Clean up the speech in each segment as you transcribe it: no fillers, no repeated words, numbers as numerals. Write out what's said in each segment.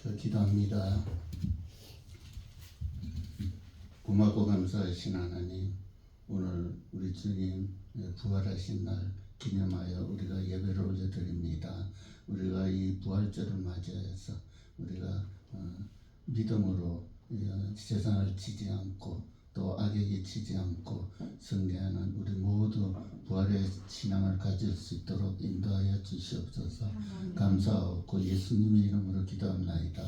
저 기도합니다. 고맙고 감사하신 하나님, 오늘 우리 주님 부활하신 날 기념하여 우리가 예배를 올려드립니다. 우리가 이 부활절을 맞이해서 우리가 믿음으로 세상을 치지 않고 또 악에게 치지 않고 승리하는 우리 모두 부활의 신앙을 가질 수 있도록 인도하여 주시옵소서. 감사하고 예수님의 이름으로 기도합나이다.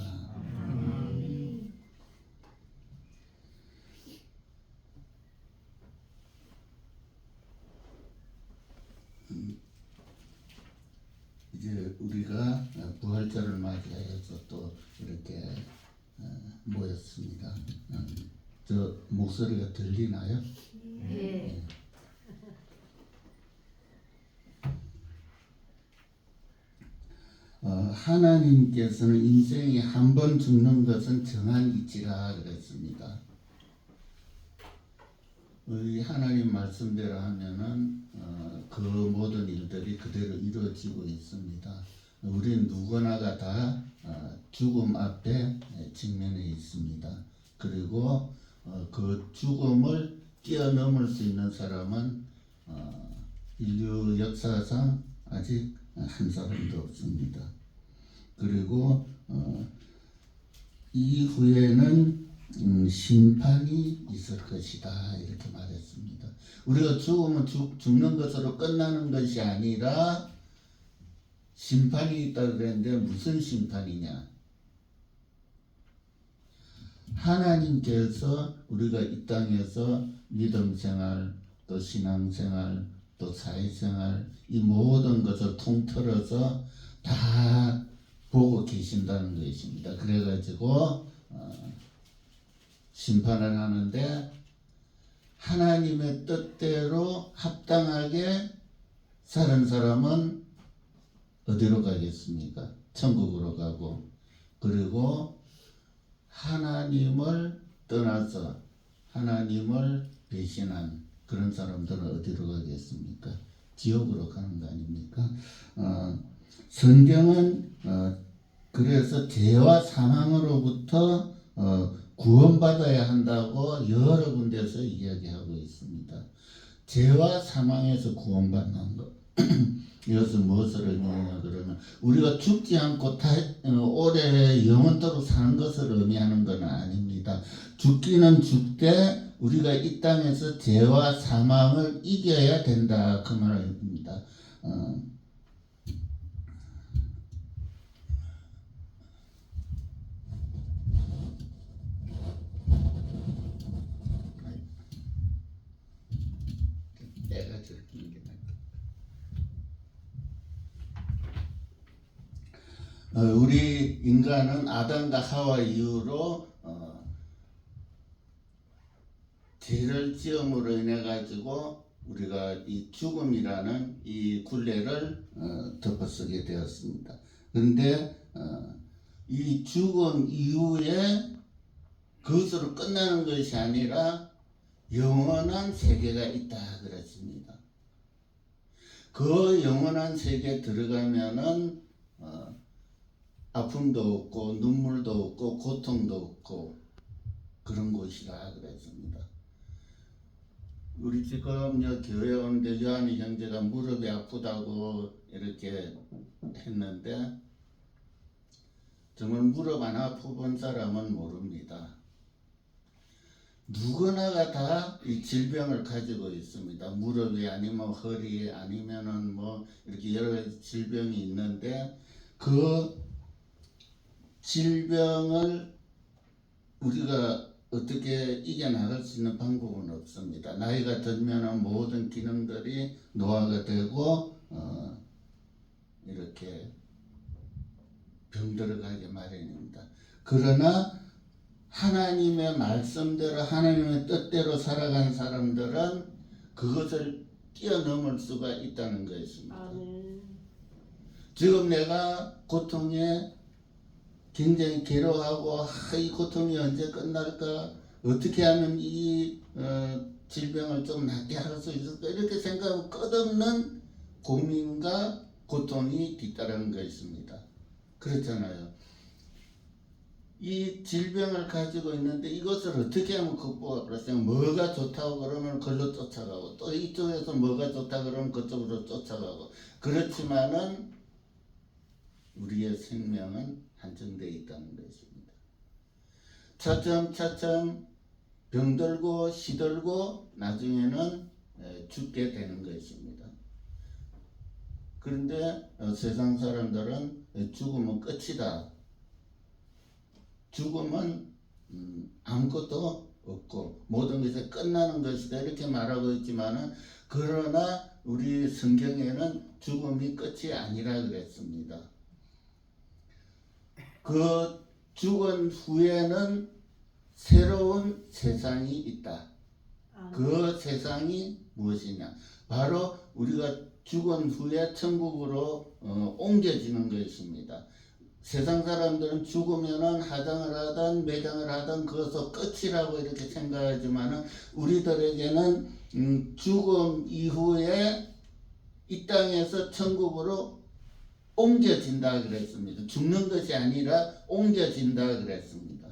이제 우리가 부활절을 맞이하여서 또 이렇게 모였습니다. 저 목소리가 들리나요? 네. 하나님께서는 인생이 한 번 죽는 것은 정한 이치라 그랬습니다. 우리 하나님 말씀대로 하면은 그 모든 일들이 그대로 이루어지고 있습니다. 우린 누구나가 다 죽음 앞에 직면해 있습니다. 그리고 그 죽음을 뛰어넘을 수 있는 사람은 인류 역사상 아직 한 사람도 없습니다. 그리고 이후에는 심판이 있을 것이다 이렇게 말했습니다. 우리가 죽으면 죽는 것으로 끝나는 것이 아니라 심판이 있다 그랬는데 무슨 심판이냐? 하나님께서 우리가 이 땅에서 믿음 생활, 또 신앙 생활, 또 사회 생활 이 모든 것을 통틀어서 다 보고 계신다는 것입니다. 그래가지고 심판을 하는데 하나님의 뜻대로 합당하게 사는 사람은 어디로 가겠습니까? 천국으로 가고, 그리고 하나님을 떠나서 하나님을 배신한 그런 사람들은 어디로 가겠습니까? 지옥으로 가는 거 아닙니까? 성경은 그래서 죄와 사망으로부터 구원받아야 한다고 여러 군데서 이야기하고 있습니다. 죄와 사망에서 구원받는 것. 이것은 무엇을 의미하냐 그러면 우리가 죽지 않고 오래 영원토록 사는 것을 의미하는 건 아닙니다. 죽기는 죽되 우리가 이 땅에서 죄와 사망을 이겨야 된다 그 말입니다. 내가 저렇게 우리 인간은 아담과 하와 이후로 죄를 지음으로 인해 가지고 우리가 이 죽음이라는 이 굴레를 덮어쓰게 되었습니다. 그런데 이 죽음 이후에 그것으로 끝나는 것이 아니라 영원한 세계가 있다 그랬습니다. 그 영원한 세계에 들어가면은 아픔도 없고 눈물도 없고 고통도 없고 그런 곳이라 그랬습니다. 우리 지금 교회 오는데 요한이 형제가 무릎이 아프다고 이렇게 했는데 정말 무릎 안 아파본 사람은 모릅니다. 누구나가 다 이 질병을 가지고 있습니다. 무릎이 아니면 허리 아니면은 뭐 이렇게 여러 가지 질병이 있는데 그 질병을 우리가 어떻게 이겨나갈 수 있는 방법은 없습니다. 나이가 들면 모든 기능들이 노화가 되고 이렇게 병들어 가게 마련입니다. 그러나 하나님의 말씀대로 하나님의 뜻대로 살아가는 사람들은 그것을 뛰어넘을 수가 있다는 것입니다. 지금 내가 고통에 굉장히 괴로워하고 이 고통이 언제 끝날까? 어떻게 하면 이 질병을 좀 낫게 할 수 있을까? 이렇게 생각하고 끝없는 고민과 고통이 뒤따르는 것입니다. 그렇잖아요. 이 질병을 가지고 있는데 이것을 어떻게 하면 극복하겠어요? 뭐가 좋다고 그러면 그걸로 쫓아가고 또 이쪽에서 뭐가 좋다 그러면 그쪽으로 쫓아가고 그렇지만은 우리의 생명은 한정되어 있다는 것입니다. 차츰차츰 병들고 시들고 나중에는 죽게 되는 것입니다. 그런데 세상 사람들은 죽으면 끝이다. 죽음은 아무것도 없고 모든 것이 끝나는 것이다 이렇게 말하고 있지만은 그러나 우리 성경에는 죽음이 끝이 아니라 그랬습니다. 그 죽은 후에는 새로운 세상이 있다. 그 세상이 무엇이냐? 바로 우리가 죽은 후에 천국으로 옮겨지는 것입니다. 세상 사람들은 죽으면은 하장을 하든 매장을 하든 그것은 끝이라고 이렇게 생각하지만은 우리들에게는 죽음 이후에 이 땅에서 천국으로 옮겨진다 그랬습니다. 죽는 것이 아니라 옮겨진다 그랬습니다.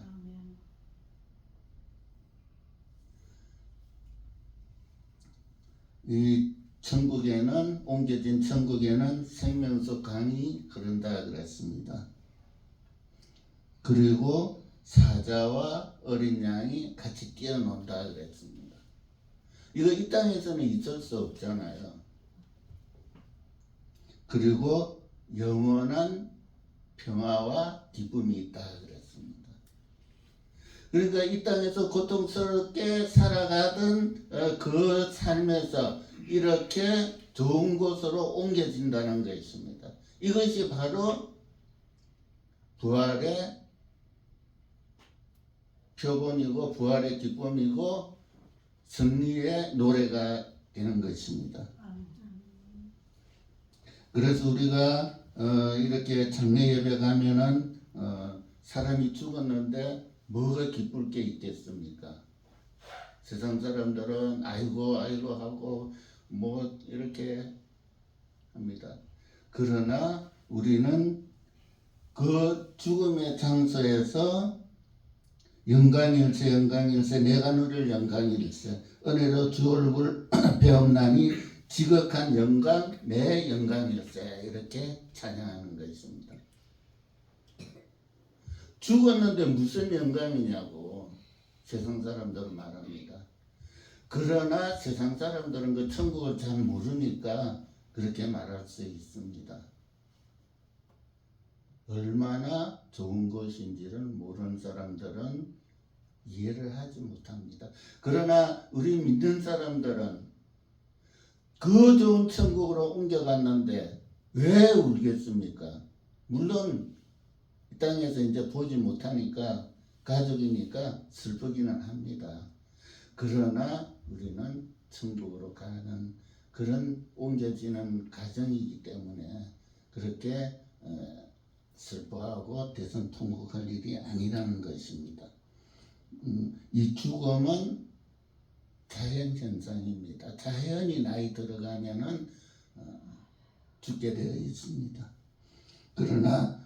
이 천국에는 옮겨진 천국에는 생명수 강이 흐른다 그랬습니다. 그리고 사자와 어린 양이 같이 뛰어논다 그랬습니다. 이거 이 땅에서는 있을 수 없잖아요. 그리고 영원한 평화와 기쁨이 있다 그랬습니다. 그러니까 이 땅에서 고통스럽게 살아가던 그 삶에서 이렇게 좋은 곳으로 옮겨진다는 것입니다. 이것이 바로 부활의 표본이고 부활의 기쁨이고 승리의 노래가 되는 것입니다. 그래서 우리가 이렇게 장례 예배 가면은 사람이 죽었는데 뭐가 기쁠 게 있겠습니까? 세상 사람들은 아이고 하고 뭐 이렇게 합니다. 그러나 우리는 그 죽음의 장소에서 영광일세 내가 누릴 영광일세 은혜로 주 얼굴 배움나니 지극한 영광 내 영광일세 이렇게 찬양하는 것입니다. 죽었는데 무슨 영광이냐고 세상 사람들은 말합니다. 그러나 세상 사람들은 그 천국을 잘 모르니까 그렇게 말할 수 있습니다. 얼마나 좋은 것인지를 모르는 사람들은 이해를 하지 못합니다. 그러나 우리 믿는 사람들은 그 좋은 천국으로 옮겨갔는데 왜 울겠습니까? 물론 이 땅에서 이제 보지 못하니까 가족이니까 슬프기는 합니다. 그러나 우리는 천국으로 가는 그런 옮겨지는 가정이기 때문에 그렇게 슬퍼하고 대성통곡할 일이 아니라는 것입니다. 이 죽음은 자연현상입니다. 자연이 나이 들어가면은 죽게 되어 있습니다. 그러나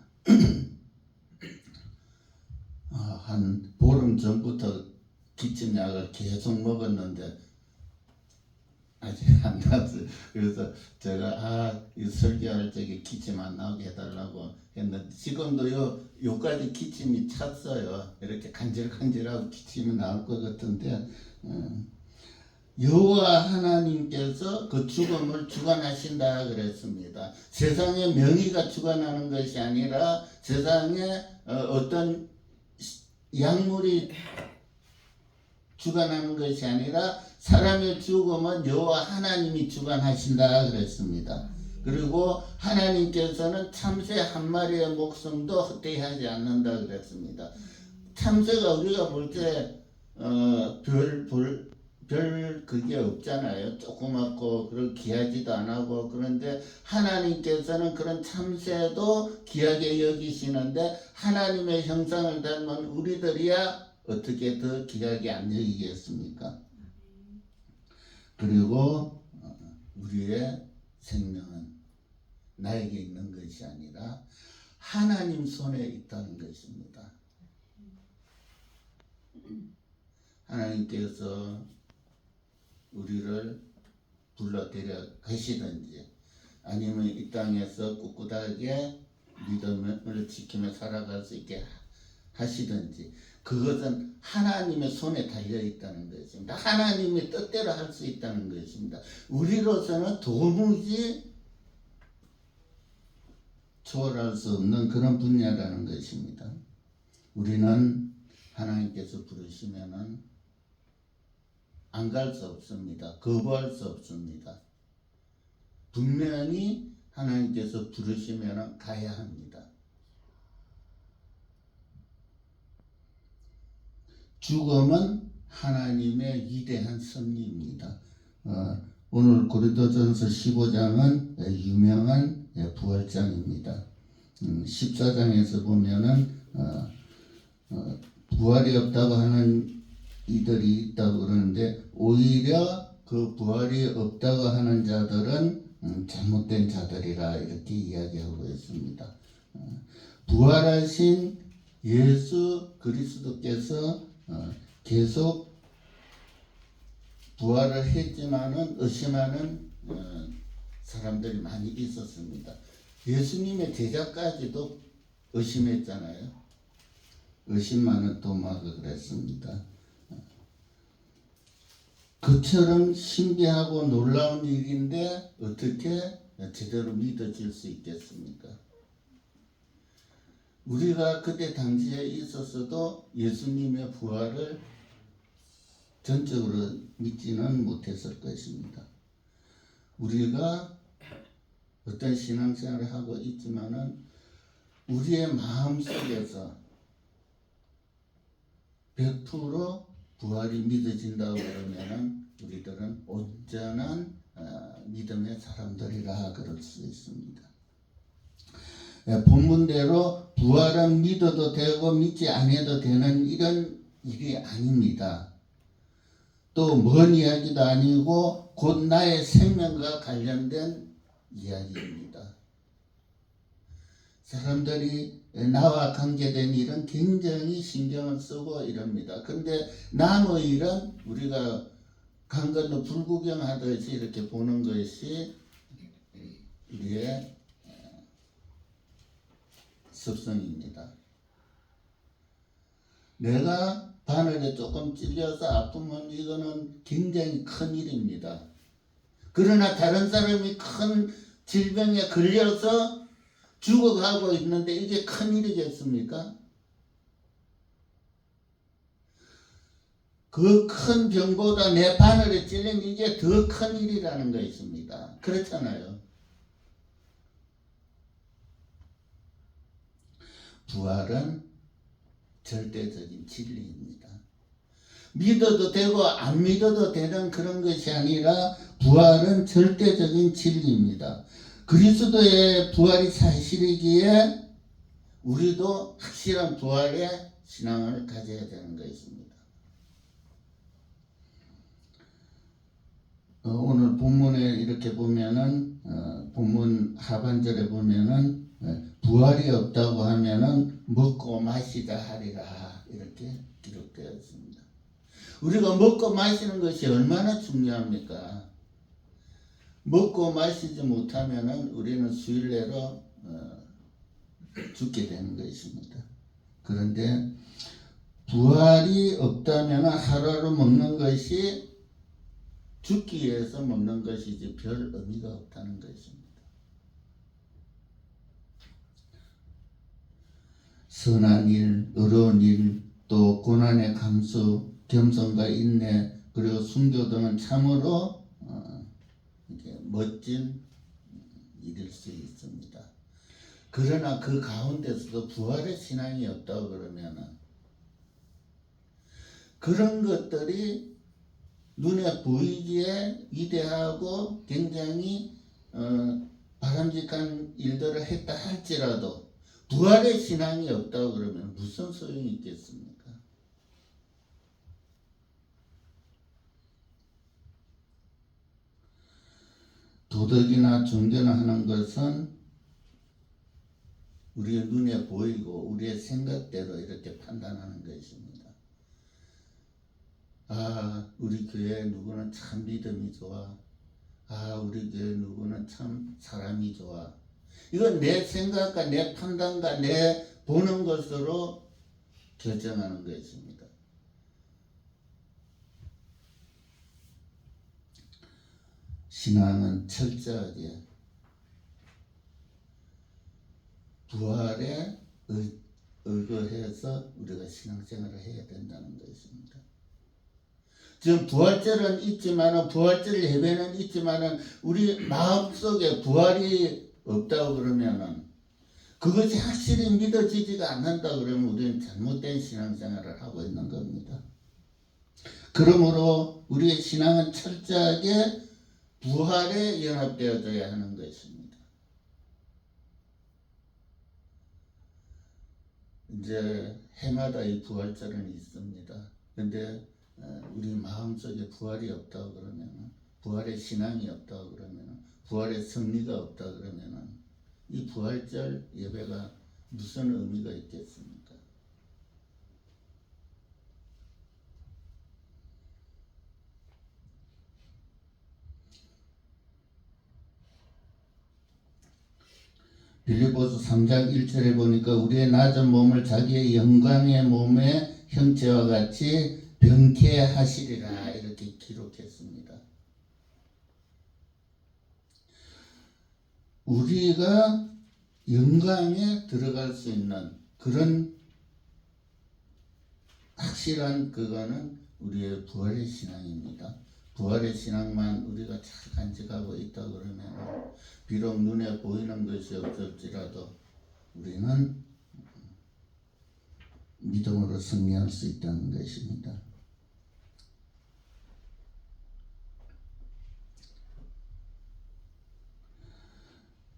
한 보름 전부터 기침약을 계속 먹었는데 아직 안 났어요. 그래서 제가 이 설교할 적에 기침 안 나오게 해달라고 했는데 지금도 요까지 기침이 찼어요. 이렇게 간질간질하고 기침이 나올 것 같은데 여호와 하나님께서 그 죽음을 주관하신다 그랬습니다. 세상의 명의가 주관하는 것이 아니라 세상에 어떤 약물이 주관하는 것이 아니라 사람의 죽음은 여호와 하나님이 주관하신다 그랬습니다. 그리고 하나님께서는 참새 한 마리의 목숨도 헛되이 하지 않는다 그랬습니다. 참새가 우리가 볼 때 별 그게 없잖아요. 조그맣고 그런 귀하지도 안 하고 그런데 하나님께서는 그런 참새도 귀하게 여기시는데 하나님의 형상을 닮은 우리들이야 어떻게 더 귀하게 안 여기겠습니까? 그리고 우리의 생명은 나에게 있는 것이 아니라 하나님 손에 있다는 것입니다. 하나님께서 우리를 불러 데려가시든지 아니면 이 땅에서 꿋꿋하게 믿음을 지키며 살아갈 수 있게 하시든지 그것은 하나님의 손에 달려 있다는 것입니다. 하나님의 뜻대로 할 수 있다는 것입니다. 우리로서는 도무지 초월할 수 없는 그런 분야라는 것입니다. 우리는 하나님께서 부르시면은 안 갈 수 없습니다. 거부할 수 없습니다. 분명히 하나님께서 부르시면은 가야 합니다. 죽음은 하나님의 위대한 섭리입니다. 오늘 고린도전서 15장은 유명한 부활장입니다. 14장에서 보면은 부활이 없다고 하는 이들이 있다고 그러는데 오히려 그 부활이 없다고 하는 자들은 잘못된 자들이라 이렇게 이야기하고 있습니다. 부활하신 예수 그리스도께서 계속 부활을 했지만은 의심하는 사람들이 많이 있었습니다. 예수님의 제자까지도 의심했잖아요. 의심 많은 도마가 그랬습니다. 그처럼 신기하고 놀라운 일인데 어떻게 제대로 믿어질 수 있겠습니까? 우리가 그때 당시에 있었어도 예수님의 부활을 전적으로 믿지는 못했을 것입니다. 우리가 어떤 신앙생활을 하고 있지만은 우리의 마음속에서 100% 부활이 믿어진다고 그러면은 우리들은 온전한 믿음의 사람들이라 그럴 수 있습니다. 본문대로 부활은 믿어도 되고 믿지 않아도 되는 이런 일이 아닙니다. 또 먼 이야기도 아니고 곧 나의 생명과 관련된 이야기입니다. 사람들이 나와 관계된 일은 굉장히 신경을 쓰고 이럽니다. 근데 남의 일은 우리가 강 건너 불구경하듯이 이렇게 보는 것이 우리의 습성입니다. 내가 바늘에 조금 찔려서 아프면 이거는 굉장히 큰 일입니다. 그러나 다른 사람이 큰 질병에 걸려서 죽어가고 있는데 이게 큰 일이겠습니까? 그 큰 병보다 내 바늘에 찔린 이게 더 큰 일이라는 거 있습니다. 그렇잖아요. 부활은 절대적인 진리입니다. 믿어도 되고 안 믿어도 되는 그런 것이 아니라 부활은 절대적인 진리입니다. 그리스도의 부활이 사실이기에 우리도 확실한 부활의 신앙을 가져야 되는 것입니다. 오늘 본문에 이렇게 보면은 본문 하반절에 보면은 부활이 없다고 하면은 먹고 마시자 하리라 이렇게 기록되어 있습니다. 우리가 먹고 마시는 것이 얼마나 중요합니까? 먹고 마시지 못하면은 우리는 수일 내로 죽게 되는 것입니다. 그런데 부활이 없다면 하루하루 먹는 것이 죽기 위해서 먹는 것이지 별 의미가 없다는 것입니다. 선한 일, 어려운 일, 또 고난의 감수, 겸손과 인내, 그리고 순교 등은 참으로 멋진 일일 수 있습니다. 그러나 그 가운데서도 부활의 신앙이 없다고 그러면은 그런 것들이 눈에 보이기에 위대하고 굉장히 바람직한 일들을 했다 할지라도 부활의 신앙이 없다고 그러면 무슨 소용이 있겠습니까? 도덕이나 종교나 하는 것은 우리의 눈에 보이고 우리의 생각대로 이렇게 판단하는 것입니다. 우리 교회 누구는 참 믿음이 좋아. 우리 교회 누구는 참 사람이 좋아. 이건 내 생각과 내 판단과 내 보는 것으로 결정하는 것입니다. 신앙은 철저하게 부활에 의거해서 우리가 신앙생활을 해야 된다는 것입니다. 지금 부활절은 있지만은, 부활절 예배는 있지만은, 우리 마음속에 부활이 없다고 그러면은, 그것이 확실히 믿어지지가 않는다 그러면 우리는 잘못된 신앙생활을 하고 있는 겁니다. 그러므로 우리의 신앙은 철저하게 부활에 연합되어져야 하는 것입니다. 이제 해마다 이 부활절은 있습니다. 근데 우리 마음속에 부활이 없다고 그러면, 부활의 신앙이 없다고 그러면, 부활의 승리가 없다고 그러면 이 부활절 예배가 무슨 의미가 있겠습니까? 빌립보서 3장 1절에 보니까 우리의 낮은 몸을 자기의 영광의 몸의 형체와 같이 병쾌하시리라 이렇게 기록했습니다. 우리가 영광에 들어갈 수 있는 그런 확실한 그거는 우리의 부활의 신앙입니다. 부활의 신앙만 우리가 잘 간직하고 있다 그러면 비록 눈에 보이는 것이 없을지라도 우리는 믿음으로 승리할 수 있다는 것입니다.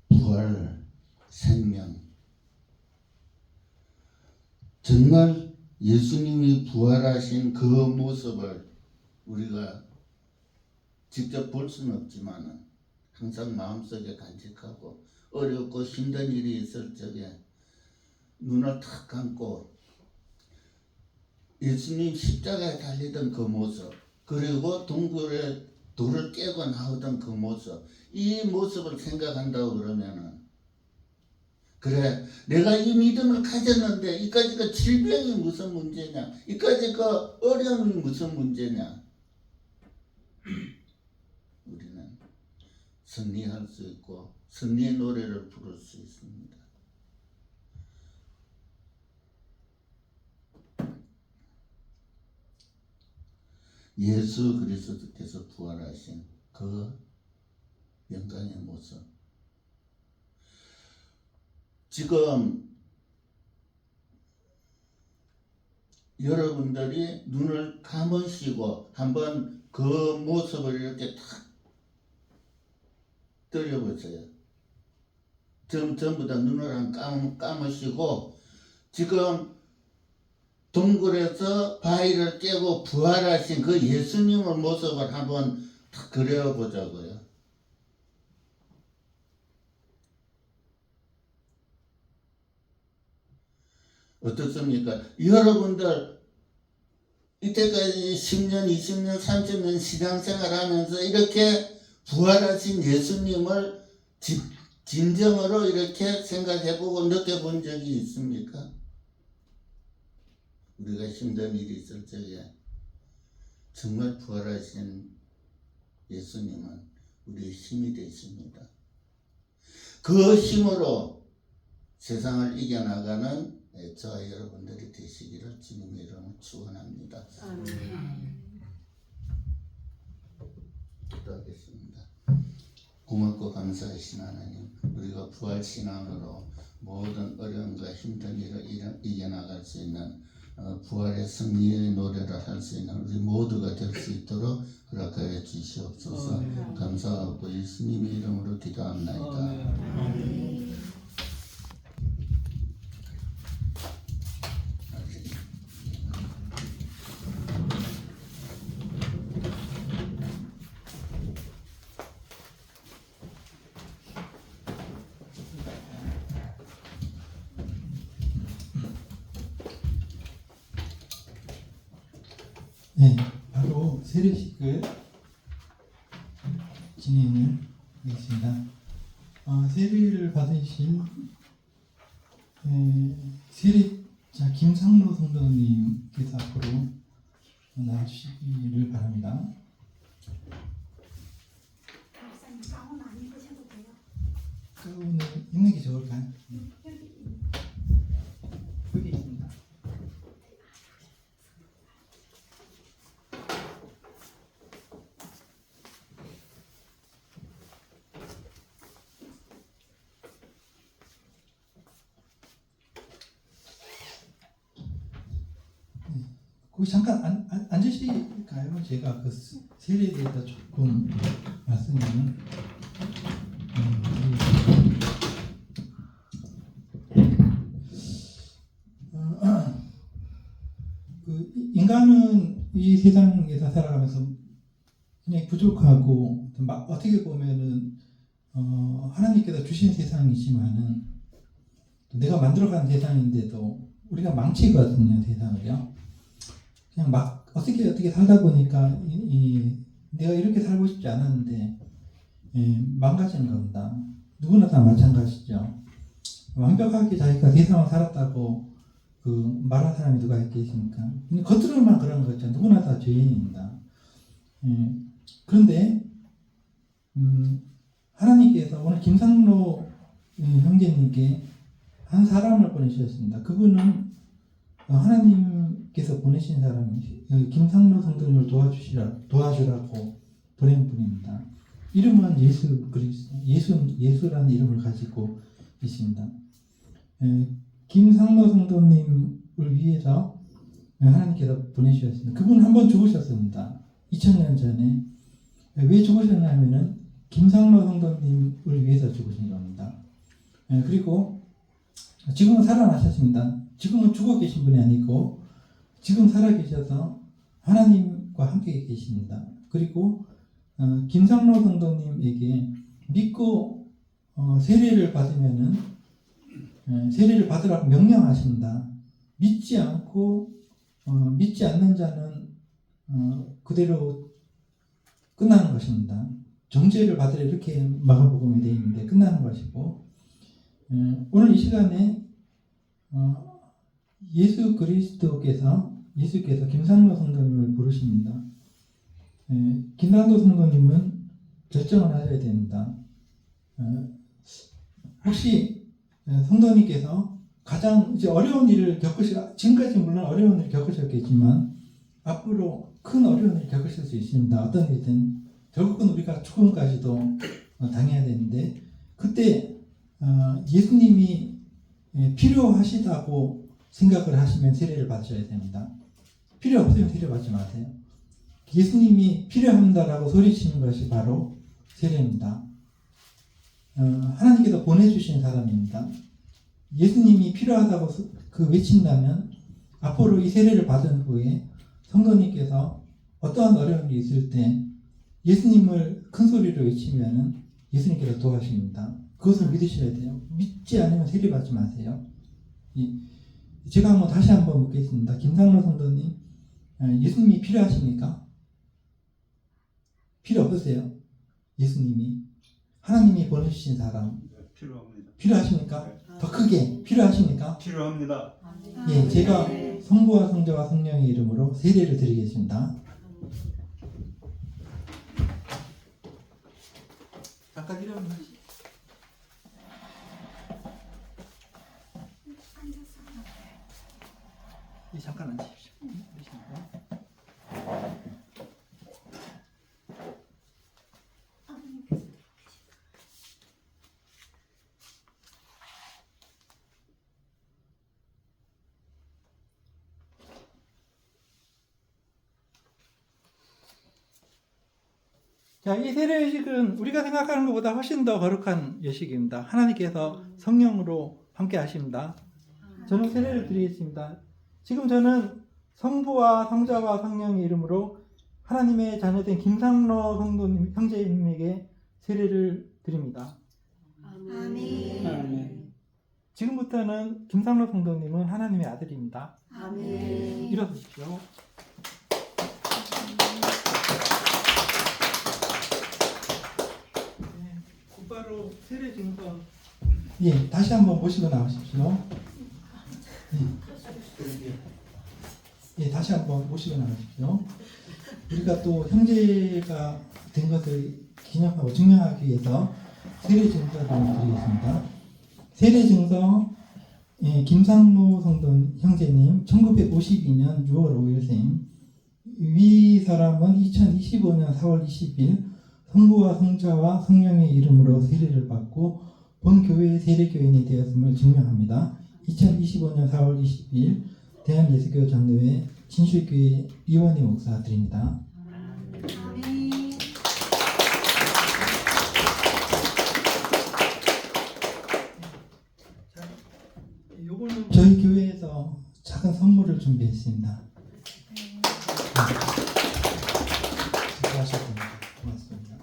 부활, 생명. 정말 예수님이 부활하신 그 모습을 우리가 직접 볼 수는 없지만 항상 마음속에 간직하고 어렵고 힘든 일이 있을 적에 눈을 탁 감고 예수님 십자가에 달리던 그 모습, 그리고 동굴에 돌을 깨고 나오던 그 모습, 이 모습을 생각한다고 그러면은, 그래, 내가 이 믿음을 가졌는데 이까지 그 질병이 무슨 문제냐, 이까지 그 어려움이 무슨 문제냐. 우리는 승리할 수 있고 승리의 노래를 부를 수 있습니다. 예수 그리스도께서 부활하신 그 영광의 모습. 지금 여러분들이 눈을 감으시고 한번 그 모습을 이렇게 탁 들여보세요. 전부 다 눈을 감으시고 지금 동굴에서 바위를 깨고 부활하신 그 예수님의 모습을 한번 탁 그려보자고요. 어떻습니까? 여러분들 이때까지 10년, 20년, 30년 신앙생활 하면서 이렇게 부활하신 예수님을 진정으로 이렇게 생각해보고 느껴본 적이 있습니까? 우리가 힘든 일이 있을 적에 정말 부활하신 예수님은 우리의 힘이 되십니다. 그 힘으로 세상을 이겨나가는 저와 여러분들이 되시기를 주님의 이름으로 축원합니다. 기도하겠습니다. 고맙고 감사하신 하나님, 우리가 부활신앙으로 모든 어려움과 힘든 일을 이겨나갈 수 있는 부활의 승리의 노래를 할 수 있는 우리 모두가 될 수 있도록 허락하여 주시옵소서. 감사하고 예수님의 이름으로 기도합니다. 네. 세례식을 진행을 하겠습니다. 세례를 받으실 세례자 김상로 성도님께서 앞으로 나와주시기를 바랍니다. 목사님 가운 안 입으셔도 돼요. 가운을 입는 게 좋을까요? 여기 있습니다. 거기 잠깐 앉으실까요? 제가 그 세례에 대해서 조금 말씀을 인간은 이 세상에서 살아가면서 굉장히 부족하고 어떻게 보면은 하나님께서 주신 세상이지만은 내가 만들어간 세상인데도 우리가 망치거든요, 세상을요. 그냥 막 어떻게 살다 보니까 내가 이렇게 살고 싶지 않았는데 망가지는 겁니다. 누구나 다 마찬가지죠. 완벽하게 자기가 세상을 살았다고 말한 사람이 누가 있겠습니까? 겉으로만 그런 거죠. 누구나 다 죄인입니다. 그런데 하나님께서 오늘 김상로 형제님께 한 사람을 보내주셨습니다. 그분은 하나님께서 보내신 사람이 김상로 성도님을 도와주라고 보낸 분입니다. 이름은 예수 그리스도, 예수라는 이름을 가지고 있습니다. 김상로 성도님을 위해서 하나님께서 보내주셨습니다. 그분 한번 죽으셨습니다. 2000년 전에. 왜 죽으셨냐면은 김상로 성도님을 위해서 죽으신 겁니다. 그리고 지금은 살아나셨습니다. 지금은 죽어 계신 분이 아니고 지금 살아계셔서 하나님과 함께 계십니다. 그리고 김상로 성도님에게 믿고 세례를 받으면은 세례를 받으라고 명령하십니다. 믿지 않는 자는 그대로 끝나는 것입니다. 정죄를 받으라 이렇게 마가복음에 되어 있는데 끝나는 것이고, 오늘 이 시간에 예수께서 김상로 성도님을 부르십니다. 김상로 성도님은 결정을 하셔야 됩니다. 혹시 성도님께서 가장 이제 어려운 일을 지금까지 물론 어려운 일을 겪으셨겠지만 앞으로 큰 어려운 일을 겪으실 수 있습니다. 어떤 일이든 결국은 우리가 죽음까지도 당해야 되는데, 그때 예수님이 필요하시다고 생각을 하시면 세례를 받으셔야 됩니다. 필요 없으면 세례 받지 마세요. 예수님이 필요합니다라고 소리치는 것이 바로 세례입니다. 하나님께서 보내주신 사람입니다. 예수님이 필요하다고 외친다면 앞으로 이 세례를 받은 후에 성도님께서 어떠한 어려움이 있을 때 예수님을 큰 소리로 외치면은 예수님께서 도와주십니다. 그것을 믿으셔야 돼요. 믿지 않으면 세례 받지 마세요. 제가 다시 한번 묻겠습니다. 김상로 성도님, 예수님이 필요하십니까? 필요 없으세요? 예수님이 하나님이 보내주신 사람 필요합니다. 필요하십니까? 더 크게 필요하십니까? 필요합니다. 예, 제가 성부와 성자와 성령의 이름으로 세례를 드리겠습니다. 잠깐 일어나시. 예, 잠깐 앉으십시오. 자, 이 세례의식은 우리가 생각하는 것보다 훨씬 더 거룩한 예식입니다. 하나님께서 성령으로 함께 하십니다. 저는 세례를 드리겠습니다. 지금 저는 성부와 성자와 성령의 이름으로 하나님의 자녀된 김상로 성도님, 형제님에게 세례를 드립니다. 아멘. 지금부터는 김상로 성도님은 하나님의 아들입니다. 아멘. 일어서십시오. 곧바로 세례 증거. 예, 다시 한번 모시고 나오십시오. 예, 다시 한번 모시고 나오십시오. 우리가 또 형제가 된 것을 기념하고 증명하기 위해서 세례 증서를 드리겠습니다. 세례 증서, 예, 김상로 성도 형제님 1952년 6월 5일생, 위 사람은 2025년 4월 20일 성부와 성자와 성령의 이름으로 세례를 받고 본 교회의 세례교인이 되었음을 증명합니다. 2025년 4월 20일 대한예수교 장로회 진실교회 이원희 목사 드립니다. 아멘. 요거는 저희 교회에서 작은 선물을 준비했습니다. 수고하셨습니다. 고맙습니다.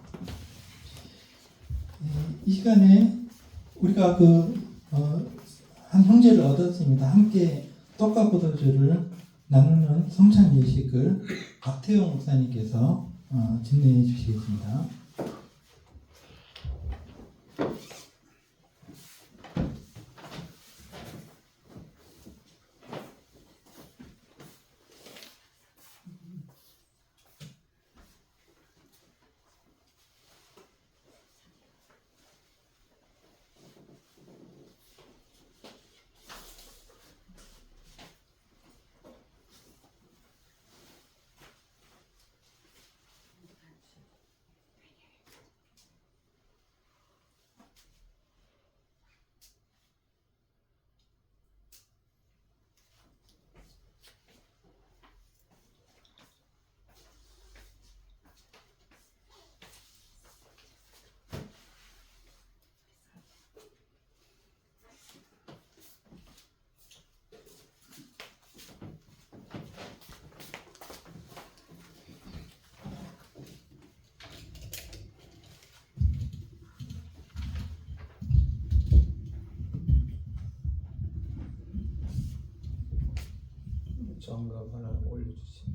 이 시간에 우리가 한 형제를 얻었습니다. 함께 떡과 포도주를 나누는 성찬 예식을 박태영 목사님께서 진행해 주시겠습니다. 장갑 하나 올려주세요.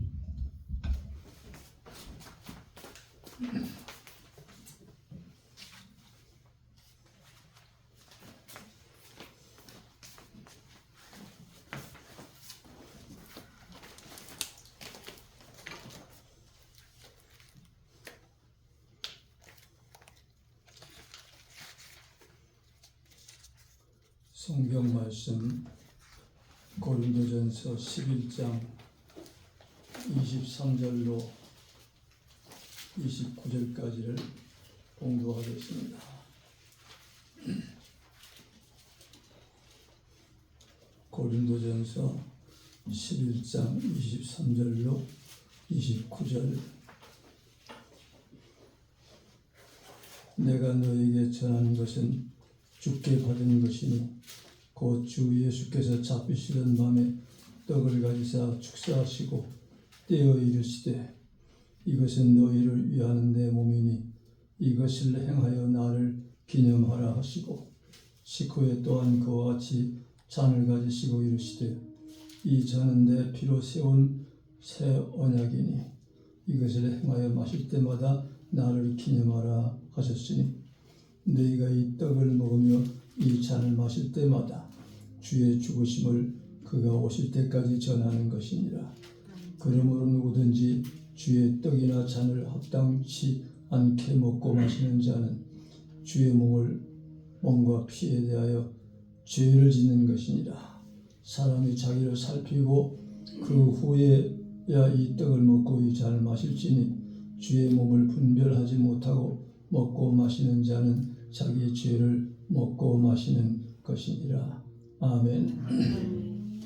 성경 말씀 고린도전서 11장 23절로 29절까지를 공부하겠습니다. 고린도전서 11장 23절로 29절. 내가 너에게 전하는 것은 주께 받은 것이니 곧 주 예수께서 잡히시던 밤에 떡을 가지사 축사하시고 떼어 이르시되 이것은 너희를 위하는 내 몸이니 이것을 행하여 나를 기념하라 하시고 식후에 또한 그와 같이 잔을 가지시고 이르시되 이 잔은 내 피로 세운 새 언약이니 이것을 행하여 마실 때마다 나를 기념하라 하셨으니 너희가 이 떡을 먹으며 이 잔을 마실 때마다 주의 죽으심을 그가 오실 때까지 전하는 것이니라. 그러므로 누구든지 주의 떡이나 잔을 합당치 않게 먹고 마시는 자는 주의 몸과 피에 대하여 죄를 짓는 것이니라. 사람이 자기를 살피고 그 후에야 이 떡을 먹고 이 잔을 마실지니 주의 몸을 분별하지 못하고 먹고 마시는 자는 자기의 죄를 먹고 마시는 것이니라. 아멘.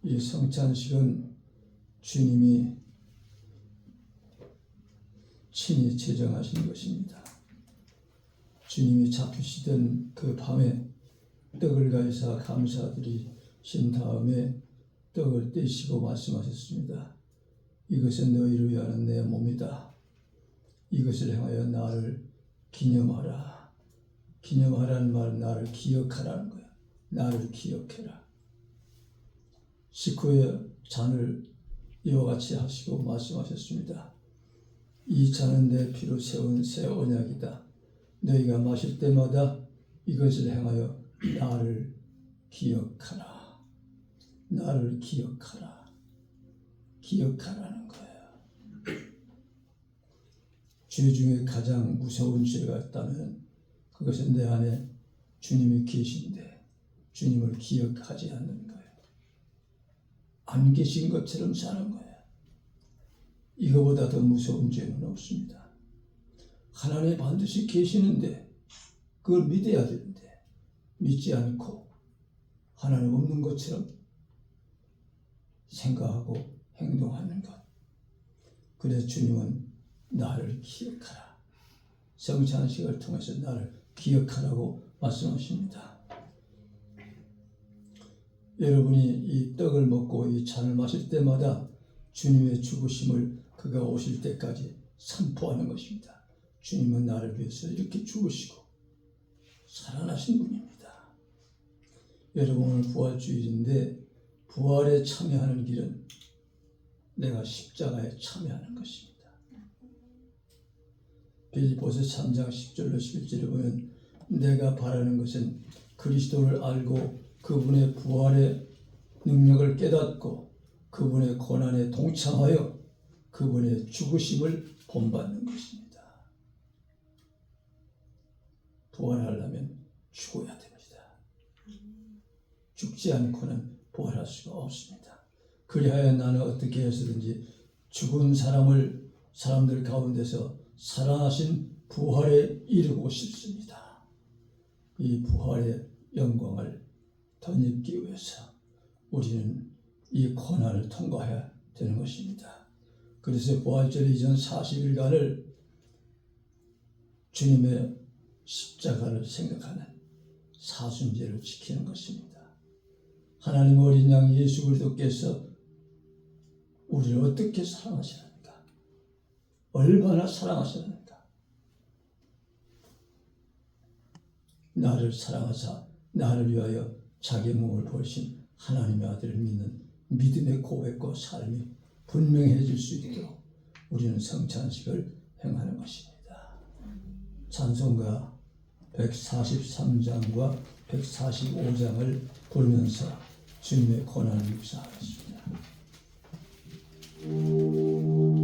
이 성찬식은 주님이 친히 제정하신 것입니다. 주님이 잡히시던 그 밤에 떡을 가지사 감사드리신 다음에 떡을 떼시고 말씀하셨습니다. 이것은 너희를 위하는 내 몸이다. 이것을 행하여 나를 기념하라. 기념하라는 말은 나를 기억하라는 거야. 나를 기억해라. 식후에 잔을 이와 같이 하시고 말씀하셨습니다. 이 잔은 내 피로 세운 새 언약이다. 너희가 마실 때마다 이것을 행하여 나를 기억하라. 나를 기억하라. 기억하라는 거예요. 죄 중에 가장 무서운 죄가 있다면 그것은 내 안에 주님이 계신데 주님을 기억하지 않는 거예요. 안 계신 것처럼 사는 거예요. 이거보다 더 무서운 죄는 없습니다. 하나님 반드시 계시는데 그걸 믿어야 되는데 믿지 않고 하나님 없는 것처럼 생각하고 행동하는 것. 그래서 주님은 나를 기억하라. 성찬식을 통해서 나를 기억하라고 말씀하십니다. 여러분이 이 떡을 먹고 이 잔을 마실 때마다 주님의 죽으심을 그가 오실 때까지 선포하는 것입니다. 주님은 나를 위해서 이렇게 죽으시고 살아나신 분입니다. 여러분 오늘 부활주일인데 부활에 참여하는 길은 내가 십자가에 참여하는 것입니다. 빌립보서 3장 10절로 11절에 보면 내가 바라는 것은 그리스도를 알고 그분의 부활의 능력을 깨닫고 그분의 고난에 동참하여 그분의 죽으심을 본받는 것입니다. 부활하려면 죽어야 됩니다. 죽지 않고는 부활할 수가 없습니다. 그리하여 나는 어떻게 해서든지 죽은 사람들 가운데서 살아나신 부활에 이르고 싶습니다. 이 부활의 영광을 덧입기 위해서 우리는 이 고난을 통과해야 되는 것입니다. 그래서 부활절 이전 40일간을 주님의 십자가를 생각하는 사순제를 지키는 것입니다. 하나님 어린 양 예수 그리스도께서 우리를 어떻게 사랑하시는가? 얼마나 사랑하시는가? 나를 사랑하사 나를 위하여 자기 몸을 버리신 하나님의 아들을 믿는 믿음의 고백과 삶이 분명해질 수 있도록 우리는 성찬식을 행하는 것입니다. 찬송가 143장과 145장을 부르면서 주님의 고난을 묵상하겠습니다. 나를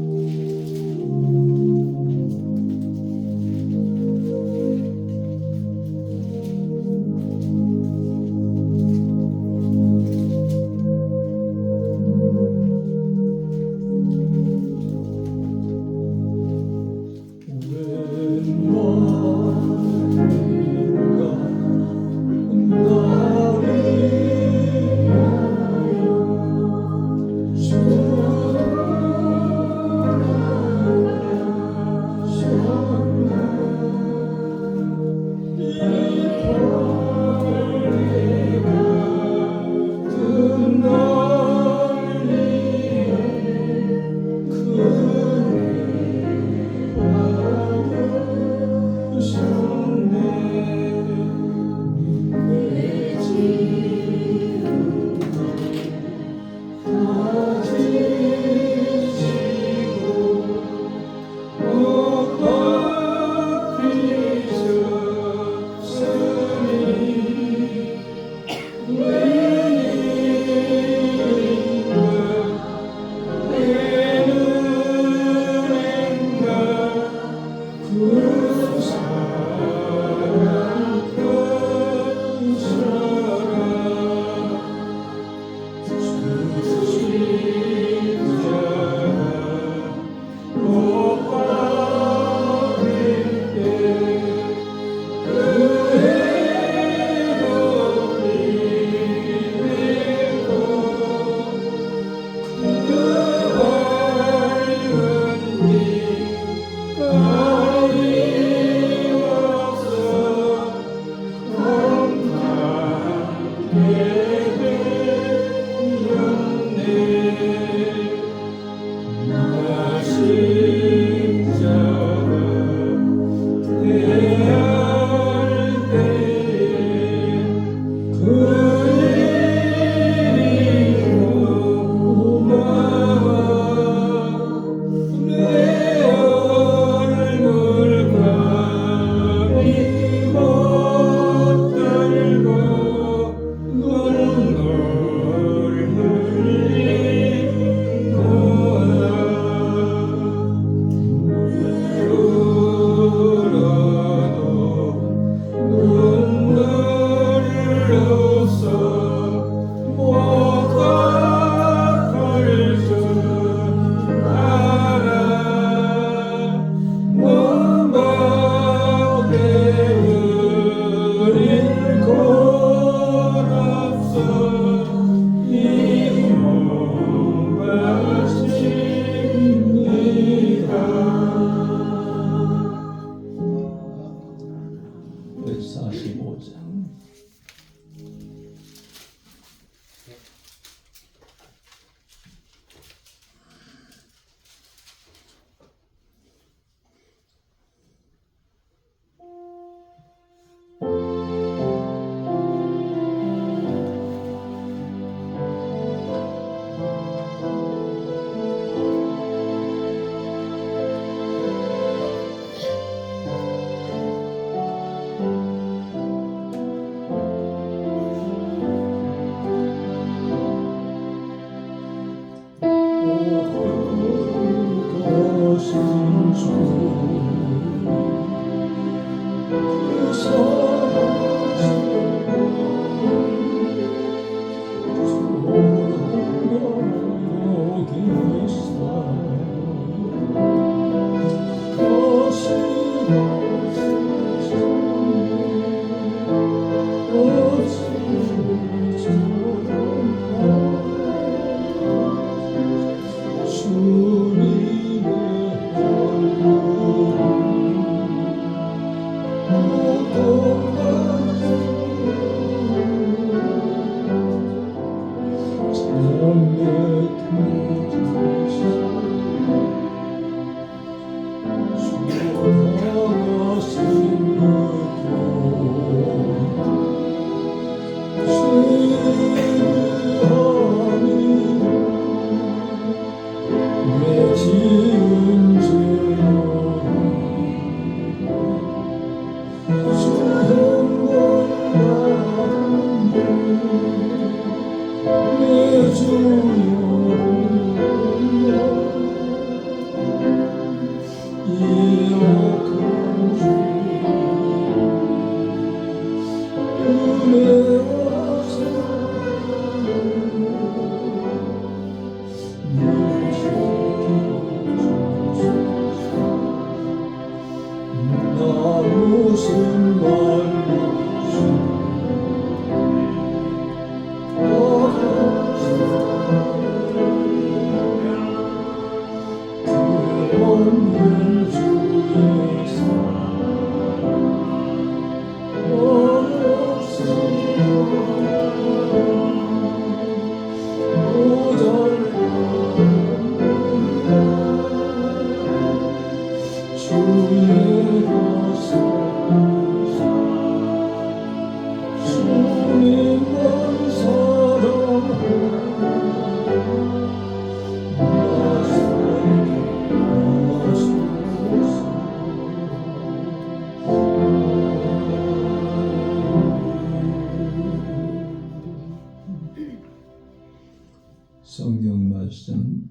성경 말씀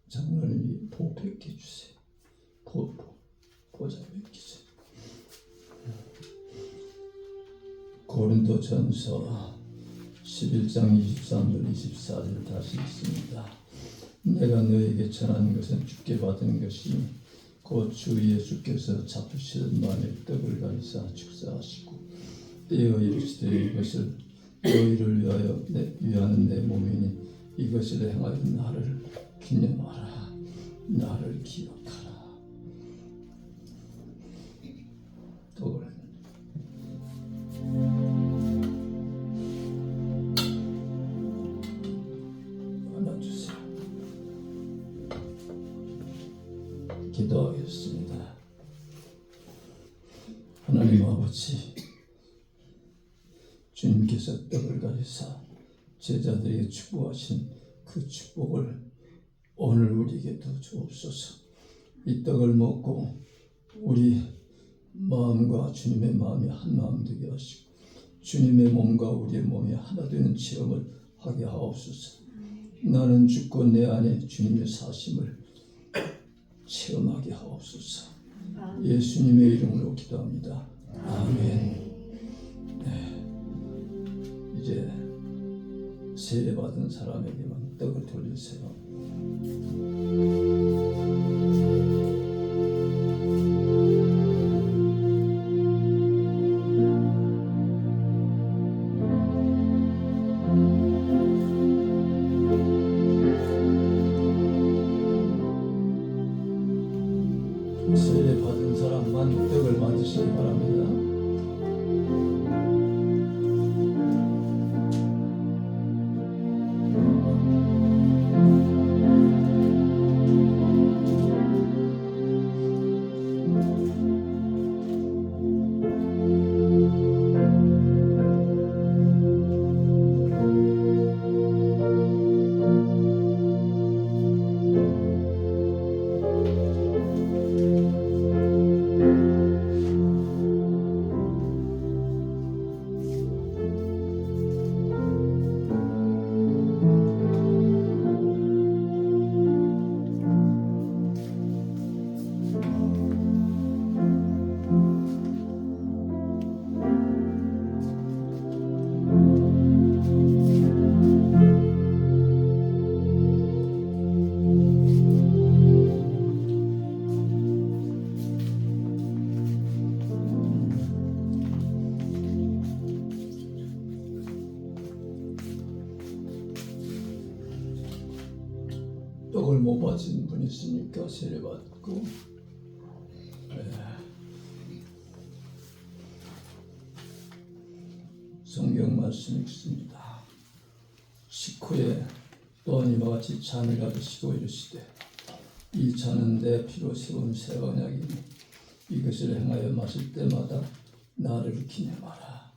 장로님이 보백해 주세요. 보자 bek주세요. 고린도전서 11장 23절 24절 다시 읽습니다. 내가 너에게 전하는 것은 주께 받은 것이 곧 주 예수께서 잡으시던 밤에 떡을 가지사 축사하시고 떼어 이르시되 이것을 너희를 위하는 내 몸이니 이것을 행하여 나를 기념하라. 나를 기억하라. 떡을 안아주세요. 기도하겠습니다. 하나님 아버지, 주님께서 떡을 가지사 제자들에게 축복하신 그 축복을 오늘 우리에게도 주옵소서. 이 떡을 먹고 우리 마음과 주님의 마음이 한 마음 되게 하시고 주님의 몸과 우리의 몸이 하나 되는 체험을 하게 하옵소서. 나는 죽고 내 안에 주님의 사심을 체험하게 하옵소서. 예수님의 이름으로 기도합니다. 아멘. 이제 세례받은 사람에게만 떡을 돌리세요. 세례받은 사람만 떡을 받으시기 바랍니다. 떡을 못 받은 분이 있으니까 세례 받고. 성경 말씀 읽습니다. 식후에 또한 이와 같이 잔을 가지시고 이르시되 이 잔은 내 피로 세운 새 언약이니 이것을 행하여 마실 때마다 나를 기념하라.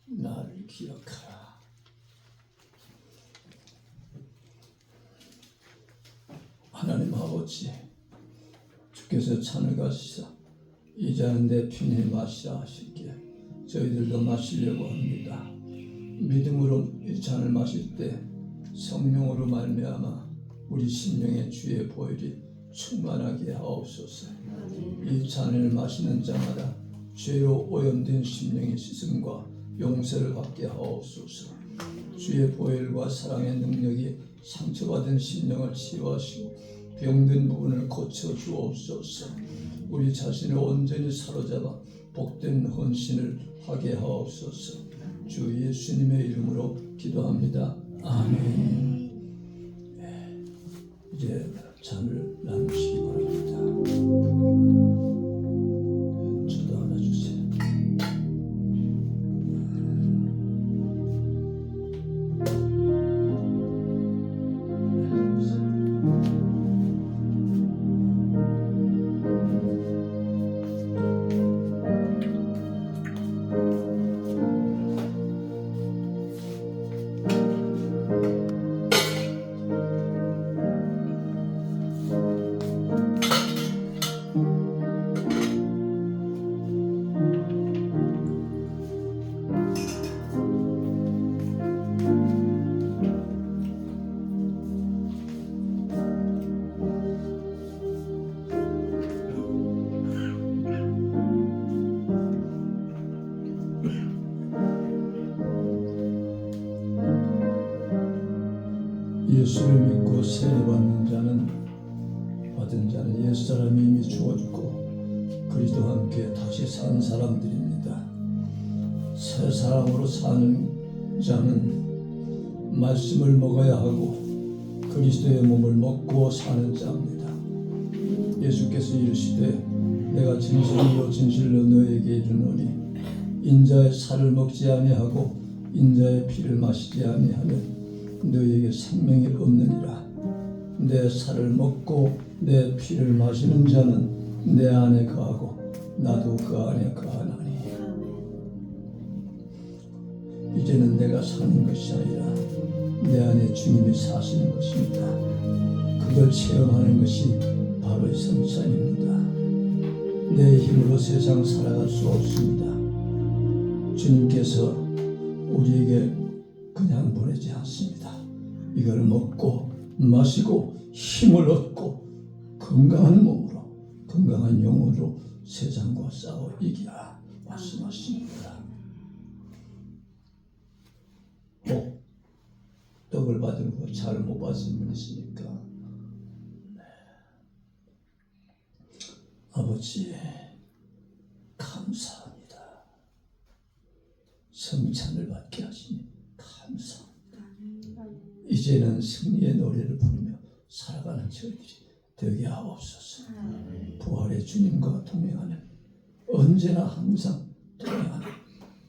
나를 기억하라. 하나님 아버지, 주께서 잔을 가지사 이 잔은 내 피니 마시라 하시기에 저희들도 마시려고 합니다. 믿음으로 이 잔을 마실 때 성령으로 말미암아 우리 심령의 주의 보혈이 충만하게 하옵소서. 이 잔을 마시는 자마다 죄로 오염된 심령의 씻음과 용서를 받게 하옵소서. 주의 보혈과 사랑의 능력이 상처받은 심령을 치유하시고 병든 부분을 고쳐 주옵소서. 우리 자신을 온전히 사로잡아 복된 헌신을 하게 하옵소서. 주 예수님의 이름으로 기도합니다. 아멘. 이제 잔을 나누시기 바랍니다. 저도 하나 주세요. 예수를 믿고 세례받는 받은 자는 옛사람이 이미 죽었고 그리스도와 함께 다시 산 사람들입니다. 새 사람으로 사는 자는 말씀을 먹어야 하고 그리스도의 몸을 먹고 사는 자입니다. 예수께서 이르시되 내가 진실로 진실로 너에게 이르노니 인자의 살을 먹지 아니하고 인자의 피를 마시지 아니하면 너희에게 생명이 없느니라. 내 살을 먹고 내 피를 마시는 자는 내 안에 거하고 나도 그 안에 거하나니 이제는 내가 사는 것이 아니라 내 안에 주님이 사시는 것입니다. 그걸 체험하는 것이 바로 이 성찬입니다. 내 힘으로 세상 살아갈 수 없습니다. 주님께서 우리에게 그냥 보내지 않습니다. 이걸 먹고 마시고 힘을 얻고 건강한 몸으로 건강한 영으로 세상과 싸워 이기라 말씀하십니다. 떡을 받은 거 잘 못 받은 분 있으니까 아버지 감사합니다. 성찬을 받게 하시니 감사합니다. 이제는 승리의 노래를 부르며 살아가는 저희들이 되게 하옵소서. 부활의 주님과 동행하는 언제나 항상 동행하는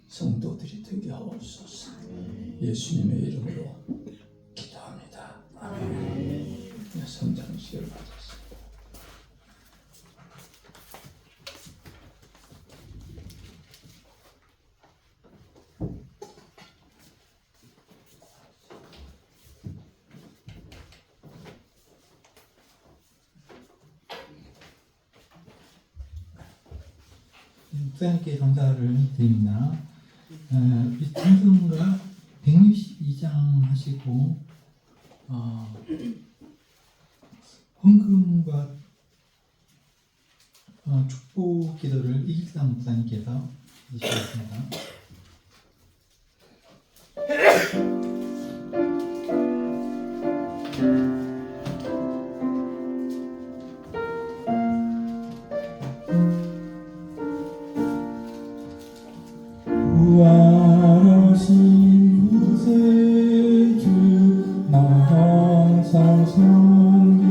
성도들이 되게 하옵소서. 예수님의 이름으로 기도합니다. 아멘. 성장식을 받았습니다. 목사님께 감사를 드립니다. 우리 찬송가 162장 하시고 헌금과 축복 기도를 이길상 목사님께서 해주시겠습니다. 부활하신 구세주 나 항상 섬기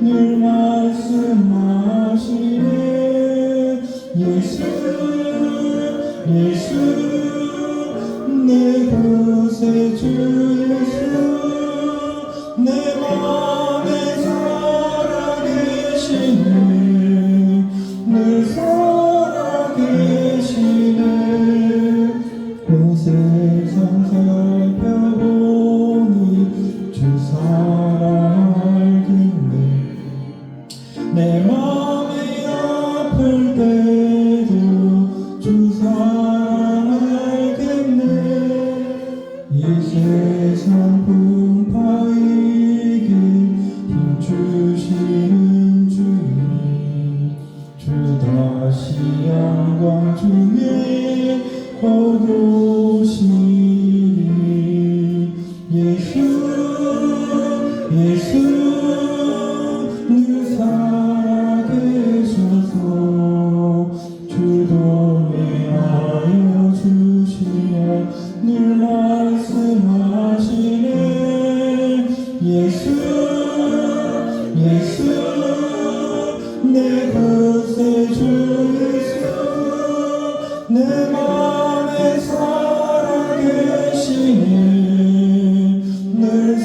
늘 말씀하시네 예수 예수 내 구세주 예수 내 맘에 살아계시네 늘 살아계시네 온 세상 살펴보니 주 사랑 알겠네 내 맘이 아플 때도 주 사랑 알겠네 이 세상 풍파이길 힘주시는 주님 주 다시 영광 중에 거두시리 예수 예수 늘 살아계셔서 주도 위하여 주시며 늘 말씀하시네 예수 예수 내 구세주 예수 내 맘에 살아계시네 늘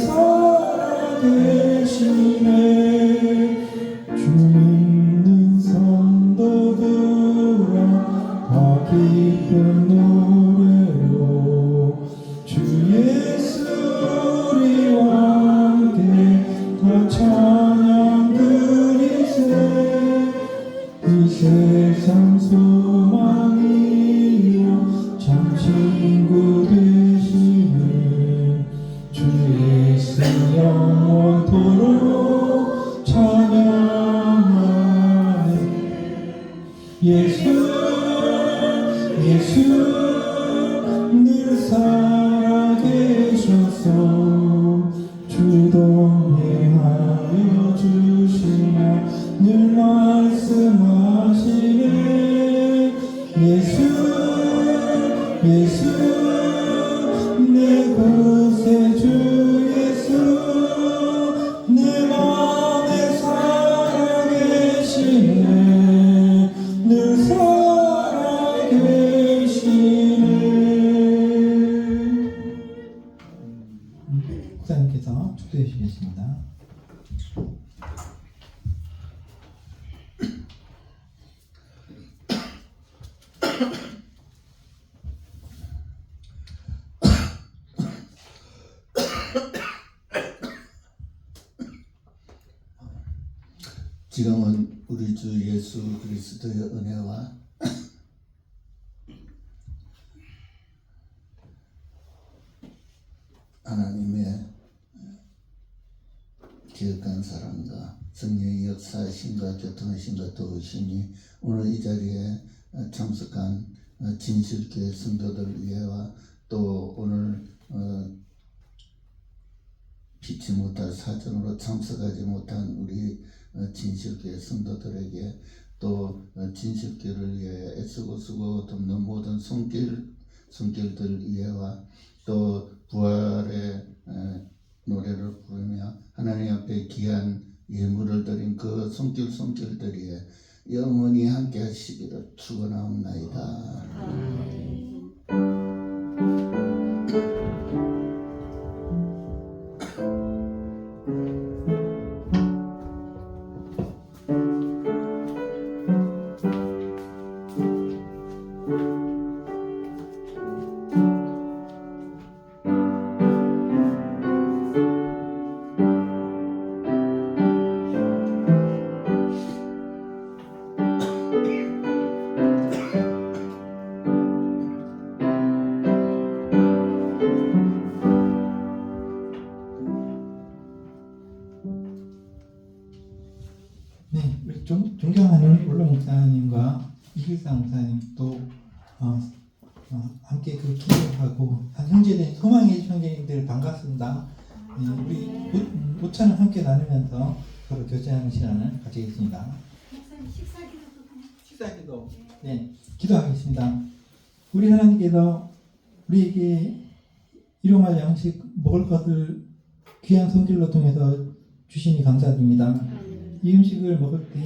살아계시네 주 믿는 성도들아 다 기쁜 노래로 주 예수 우리와 함께 다 찬양 드리세 이 세상 소망이요 참 친구 되시네 주 예수 영원토록 찬양하네 예수 예수 늘 살아계셔서 주도 행하여 주시며 늘 말씀하시네 예수 예수 내 구세주 예수 내 맘에 살아계시네 늘 살아계시네 목사님께서 축도해 주시겠습니다. 지금은 우리 주 예수 그리스도의 은혜와 하나님의 기억한 사랑과 성령의 역사하심과 교통하심과 도우심이 오늘 이 자리에 참석한 진실교회 성도들 위해와 또 오늘 피치 못할 사정으로 참석하지 못한 우리 진실교회 성도들에게 또 진실교회를 위해 애쓰고 쓰고 돕는 모든 손길들 위해와 또 부활의 노래를 부르며 하나님 앞에 귀한 예물을 드린 그 손길들이 영원히 함께 하시기를 축원하옵나이다. 네, 우리 존경하는 올로 목사님과 이길상 목사님 또 함께 그 기도하고 한 형제된 소망의 형제님들 반갑습니다. 네, 우리 모차는 함께 나누면서 서로 교제하는 시간을 가지겠습니다. 목사님 식사기도도 식사기도 네 기도하겠습니다. 우리 하나님께서 우리에게 일용할 양식 먹을 것을 귀한 손길로 통해서 주시니 감사드립니다. 이 음식을 먹을 때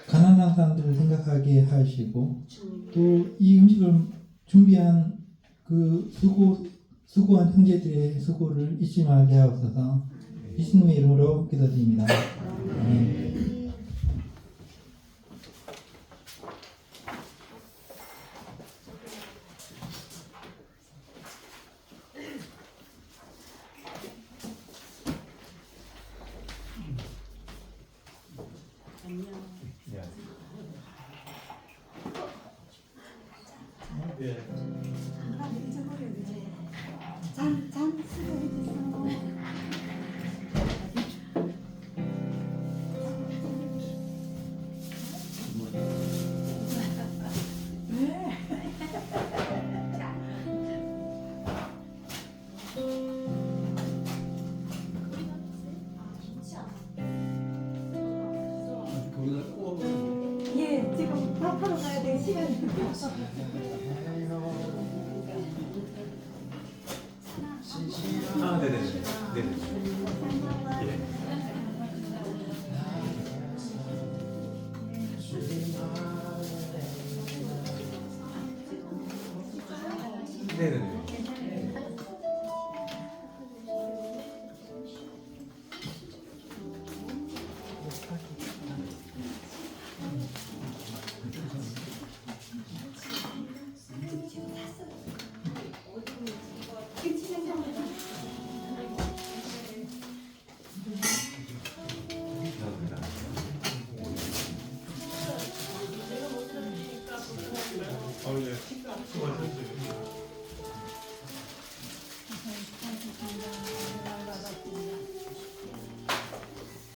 가난한 사람들을 생각하게 하시고 또 이 음식을 준비한 그 수고한 형제들의 수고를 잊지 말게 하옵소서. 예수님의 이름으로 기도드립니다. 아멘. 잔 수고해주세요. 예, 지금 밥하러 가야 될 시간이 없어. 아, 네네네. 네네. 예. 네네네.